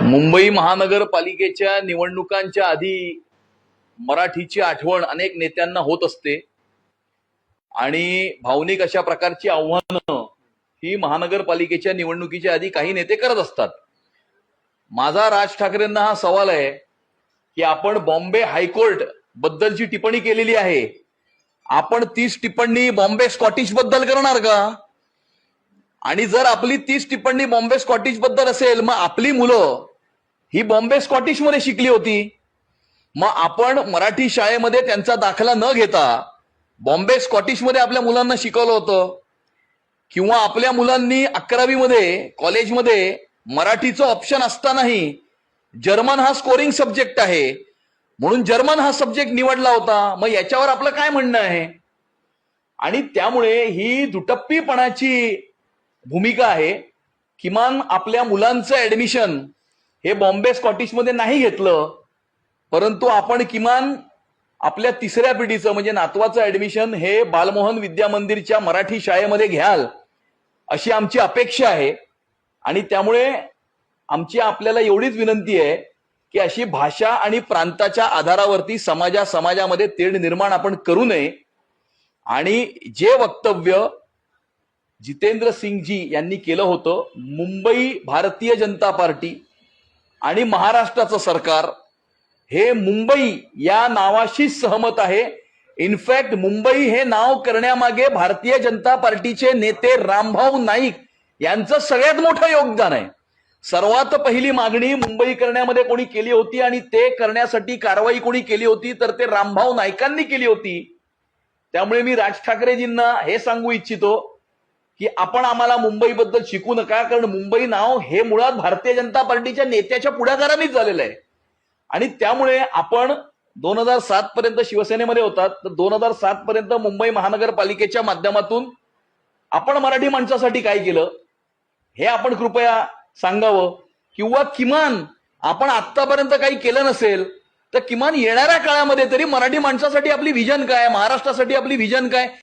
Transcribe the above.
मुंबई महानगरपालिकेच्या निवडणुकांच्या आधी मराठीची आठवण अनेक नेत्यांना होत असते आणि भावनिक अशा प्रकारची आव्हानं ही महानगरपालिकेच्या निवडणुकीच्या आधी काही नेते करत असतात। माझा राज ठाकरेंना हा सवाल आहे की आपण बॉम्बे हायकोर्ट बद्दलची टिप्पणी केलेली आहे, आपण तीच टिप्पणी बॉम्बे स्कॉटिश बद्दल करणार का? आणि जर आपली तीच टिप्पणी बॉम्बे स्कॉटिश बद्दल असेल, मग आपली मुलं ही बॉम्बे स्कॉटिश मध्ये शिकली होती, मग आपण मराठी शाळेमध्ये त्यांचा दाखला न घेता बॉम्बे स्कॉटिश मध्ये आपल्या मुलांना शिकवलं होतं, किंवा आपल्या मुलांनी 11वी मध्ये कॉलेजमध्ये मराठीचं ऑप्शन असतानाही जर्मन हा स्कोरिंग सब्जेक्ट आहे म्हणून जर्मन हा सब्जेक्ट निवडला होता। मग याच्यावर आपलं काय म्हणणं आहे? आणि त्यामुळे ही दुटप्पीपणाची भूमिका आहे। किमान आपल्या मुलांचं ऍडमिशन हे बॉम्बे स्कॉटिश मध्ये नाही घेतलं, परंतु आपण किमान आपल्या तिसऱ्या पिढीचं म्हणजे नातवाचं ऍडमिशन हे बालमोहन विद्या मंदिरच्या मराठी शाळेमध्ये घ्याल अशी आमची अपेक्षा आहे। आणि त्यामुळे आमची आपल्याला एवढीच विनंती आहे की अशी भाषा आणि प्रांताच्या आधारावरती समाजामध्ये तेढ निर्माण आपण करू नये। आणि जे वक्तव्य जितेंद्र सिंगजी यांनी केलं होतं, मुंबई भारतीय जनता पार्टी आणि महाराष्ट्राचं सरकार हे मुंबई या नावाशी सहमत आहे। इनफॅक्ट मुंबई हे नाव करण्यामागे भारतीय जनता पार्टीचे नेते रामभाऊ नाईक यांचं सगळ्यात मोठं योगदान आहे। सर्वात पहिली मागणी मुंबई करण्यामध्ये कोणी केली होती आणि ते करण्यासाठी कारवाई कोणी केली होती तर ते रामभाऊ नाईकांनी केली होती। त्यामुळे मी राज ठाकरेजींना हे सांगू इच्छितो की आपण आम्हाला मुंबईबद्दल शिकू नका, कारण मुंबई नाव हे मुळात भारतीय जनता पार्टीच्या नेत्याच्या पुढाकारानेच झालेलं आहे। आणि त्यामुळे आपण 2007 पर्यंत शिवसेनेमध्ये होतात, तर 2007 पर्यंत मुंबई महानगरपालिकेच्या माध्यमातून आपण मराठी माणसासाठी काय केलं हे आपण कृपया सांगावं, किंवा किमान आपण आतापर्यंत काही केलं नसेल तर किमान येणाऱ्या काळामध्ये तरी मराठी माणसासाठी आपली व्हिजन काय, महाराष्ट्रासाठी आपली व्हिजन काय